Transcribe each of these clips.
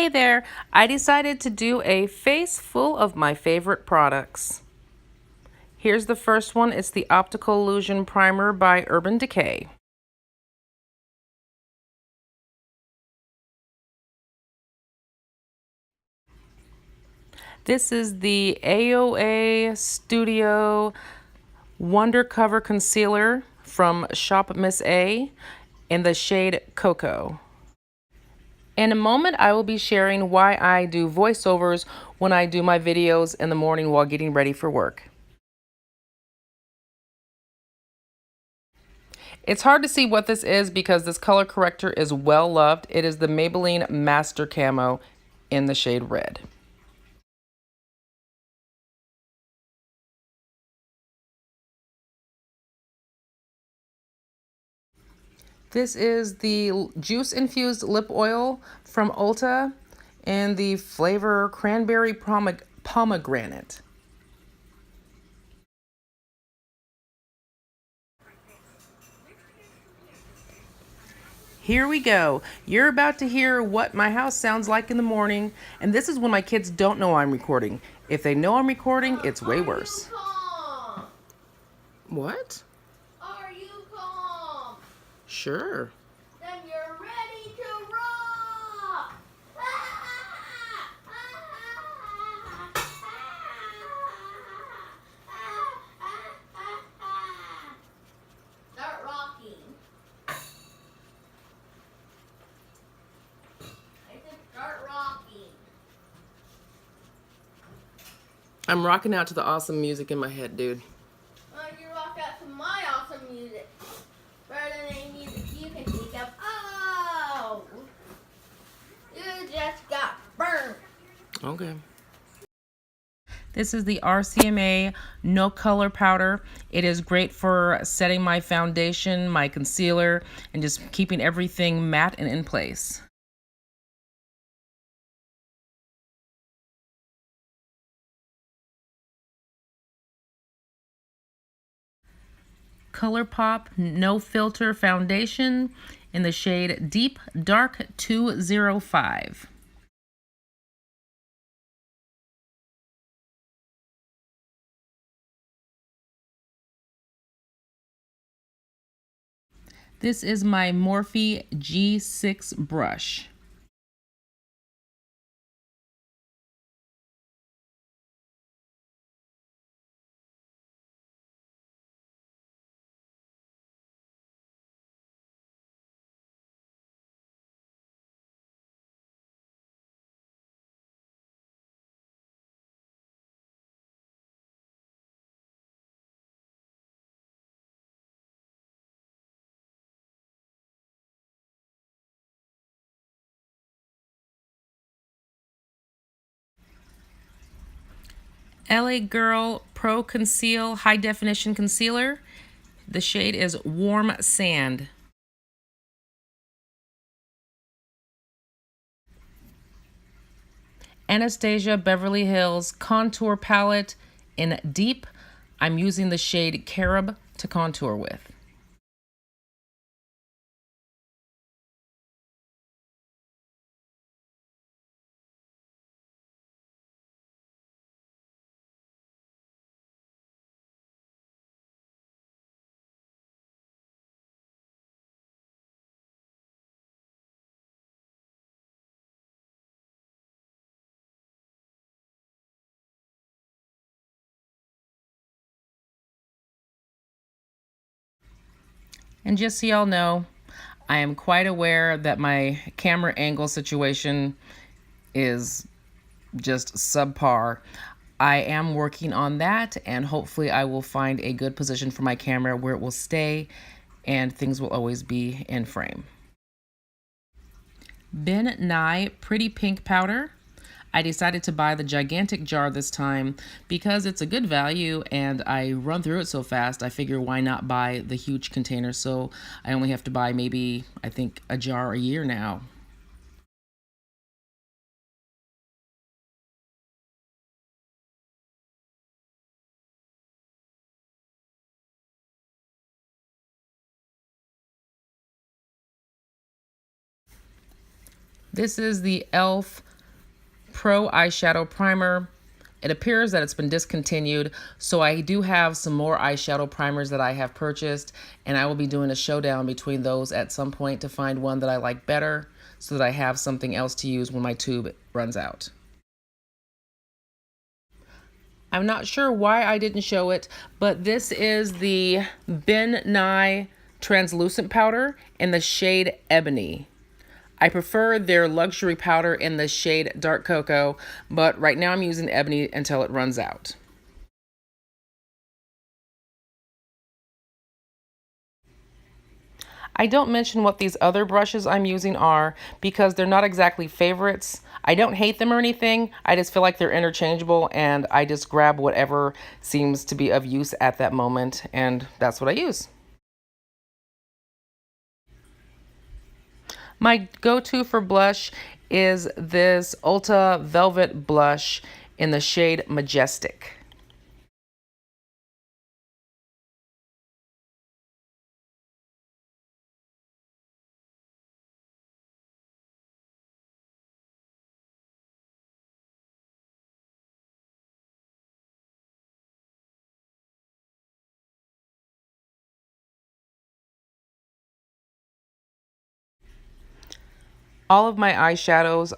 Hey there, I decided to do a face full of my favorite products. Here's the first one. It's the Optical Illusion Primer by Urban Decay. This is the AOA Studio Wonder Cover Concealer from Shop Miss A in the shade Cocoa. In a moment, I will be sharing why I do voiceovers when I do my videos in the morning while getting ready for work. It's hard to see what this is because this color corrector is well loved. It is the Maybelline Master Camo in the shade Red. This is the juice infused lip oil from Ulta and the flavor cranberry pomegranate. Here we go. You're about to hear what my house sounds like in the morning, and this is when my kids don't know I'm recording. If they know I'm recording, it's way worse. What? Are you calm? Sure. Then you're ready to rock! Start rocking. I said start rocking. I'm rocking out to the awesome music in my head, dude. You rock out to my awesome music. Better than any music you can think of. Oh! You just got burned. Okay. This is the RCMA No Color Powder. It is great for setting my foundation, my concealer, and just keeping everything matte and in place. ColourPop No Filter Foundation in the shade Deep Dark 205. This is my Morphe G6 brush. LA Girl Pro Conceal High Definition Concealer. The shade is Warm Sand. Anastasia Beverly Hills Contour Palette in Deep. I'm using the shade Carob to contour with. And just so y'all know, I am quite aware that my camera angle situation is just subpar. I am working on that, and hopefully I will find a good position for my camera where it will stay and things will always be in frame. Ben Nye Pretty Pink Powder. I decided to buy the gigantic jar this time because it's a good value and I run through it so fast. I figure why not buy the huge container, so I only have to buy maybe, I think, a jar a year now. This is the e.l.f. Pro eyeshadow primer. It appears that it's been discontinued, so I do have some more eyeshadow primers that I have purchased, and I will be doing a showdown between those at some point to find one that I like better so that I have something else to use when my tube runs out. I'm not sure why I didn't show it, but this is the Ben Nye translucent powder in the shade Ebony. I prefer their luxury powder in the shade Dark Cocoa, but right now I'm using Ebony until it runs out. I don't mention what these other brushes I'm using are because they're not exactly favorites. I don't hate them or anything. I just feel like they're interchangeable and I just grab whatever seems to be of use at that moment, and that's what I use. My go-to for blush is this Ulta Velvet blush in the shade Majestic. All of my eyeshadows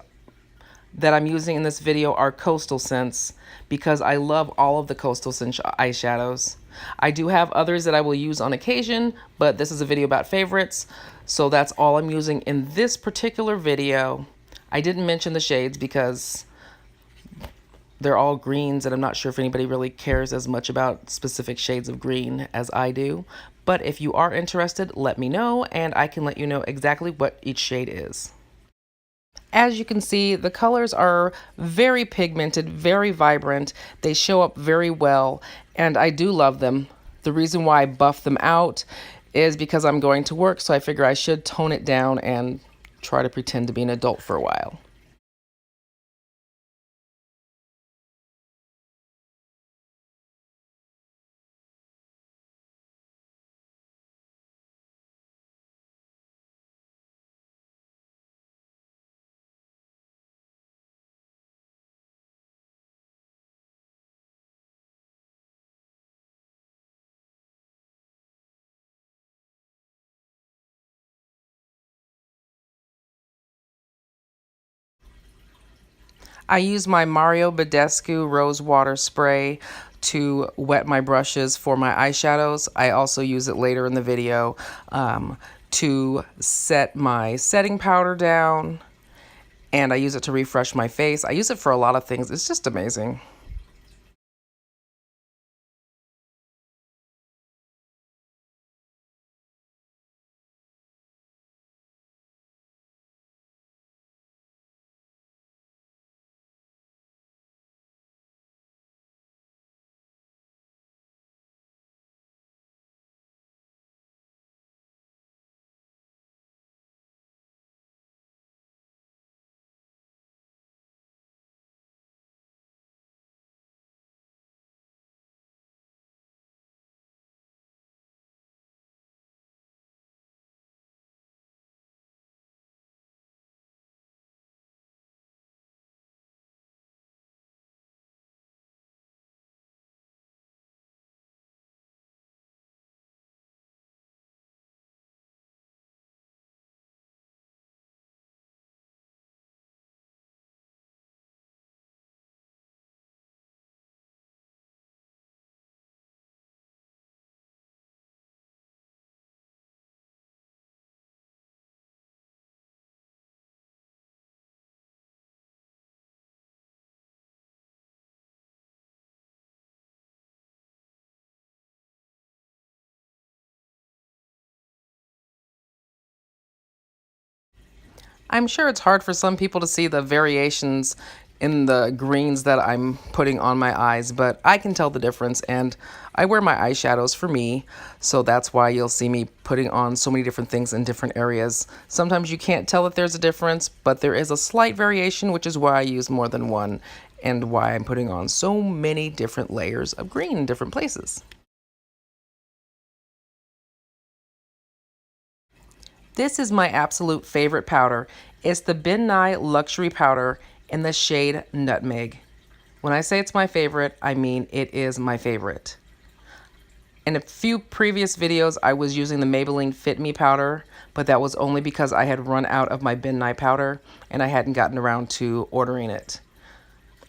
that I'm using in this video are Coastal Scents because I love all of the Coastal Scent eyeshadows. I do have others that I will use on occasion, but this is a video about favorites, so that's all I'm using in this particular video. I didn't mention the shades because they're all greens, and I'm not sure if anybody really cares as much about specific shades of green as I do. But if you are interested, let me know, and I can let you know exactly what each shade is. As you can see, the colors are very pigmented, very vibrant. They show up very well, and I do love them. The reason why I buff them out is because I'm going to work, so I figure I should tone it down and try to pretend to be an adult for a while. I use my Mario Badescu Rose Water Spray to wet my brushes for my eyeshadows. I also use it later in the video to set my setting powder down, and I use it to refresh my face. I use it for a lot of things. It's just amazing. I'm sure it's hard for some people to see the variations in the greens that I'm putting on my eyes, but I can tell the difference, and I wear my eyeshadows for me, so that's why you'll see me putting on so many different things in different areas. Sometimes you can't tell that there's a difference, but there is a slight variation, which is why I use more than one, and why I'm putting on so many different layers of green in different places. This is my absolute favorite powder. It's the Ben Nye Luxury Powder in the shade Nutmeg. When I say it's my favorite, I mean it is my favorite. In a few previous videos, I was using the Maybelline Fit Me powder, but that was only because I had run out of my Ben Nye powder and I hadn't gotten around to ordering it.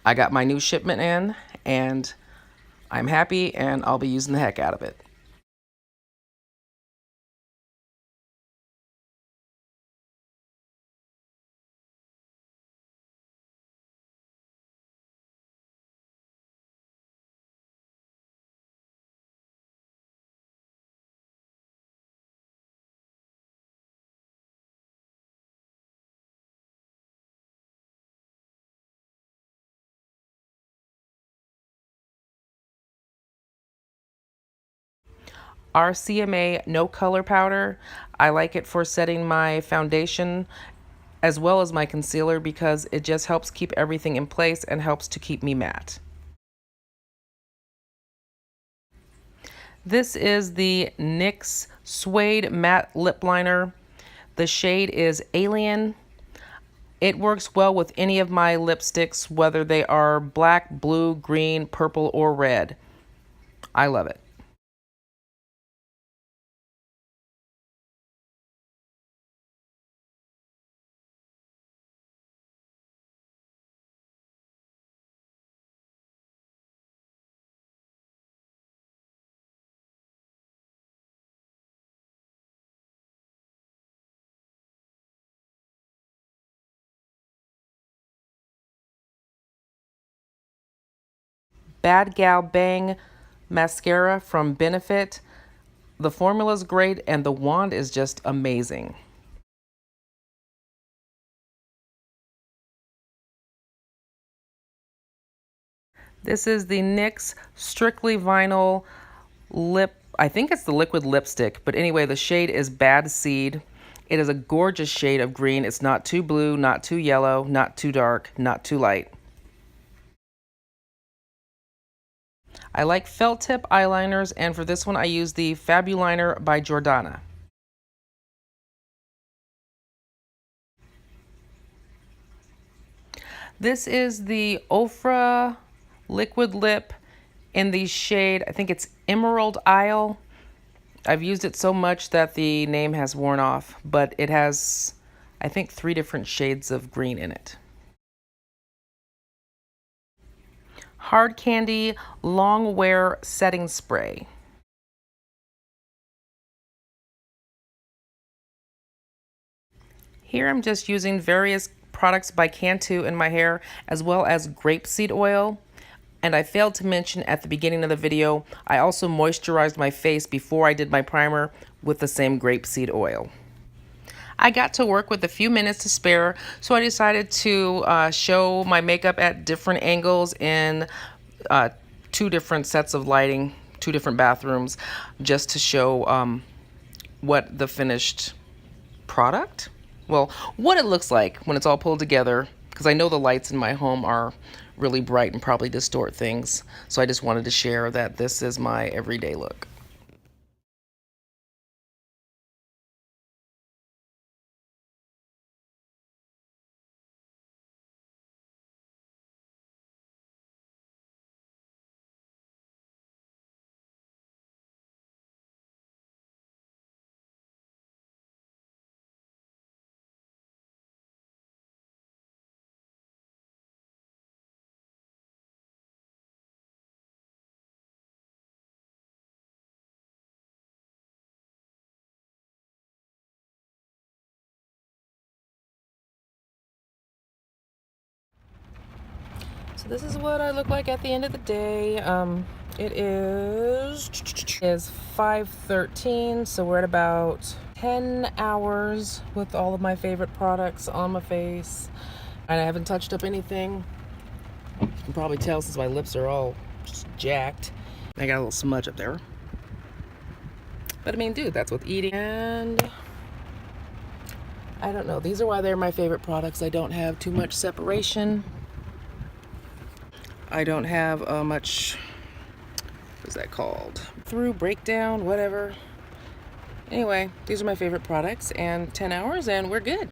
I got my new shipment in and I'm happy and I'll be using the heck out of it. Our CMA No Color Powder, I like it for setting my foundation as well as my concealer because it just helps keep everything in place and helps to keep me matte. This is the NYX Suede Matte Lip Liner. The shade is Alien. It works well with any of my lipsticks, whether they are black, blue, green, purple, or red. I love it. Bad Gal Bang mascara from Benefit. The formula is great and the wand is just amazing. This is the NYX Strictly Vinyl Lip, I think it's the liquid lipstick, but anyway, the shade is Bad Seed. It is a gorgeous shade of green. It's not too blue, not too yellow, not too dark, not too light. I like felt tip eyeliners, and for this one I use the Fabuliner by Jordana. This is the Ofra Liquid Lip in the shade, I think it's Emerald Isle. I've used it so much that the name has worn off, but it has, I think, 3 different shades of green in it. Hard Candy Long Wear Setting Spray. Here I'm just using various products by Cantu in my hair, as well as grapeseed oil. And I failed to mention at the beginning of the video, I also moisturized my face before I did my primer with the same grapeseed oil. I got to work with a few minutes to spare, so I decided to show my makeup at different angles in 2 different sets of lighting, 2 different bathrooms, just to show what the finished product, well, what it looks like when it's all pulled together, because I know the lights in my home are really bright and probably distort things. So I just wanted to share that this is my everyday look. So this is what I look like at the end of the day. It is 5:13, so we're at about 10 hours with all of my favorite products on my face. And I haven't touched up anything. You can probably tell since my lips are all just jacked. I got a little smudge up there. But I mean, dude, that's with eating. And I don't know. These are why they're my favorite products. I don't have too much separation. I don't have much, what is that called? Through breakdown, whatever. Anyway, these are my favorite products, and 10 hours and we're good.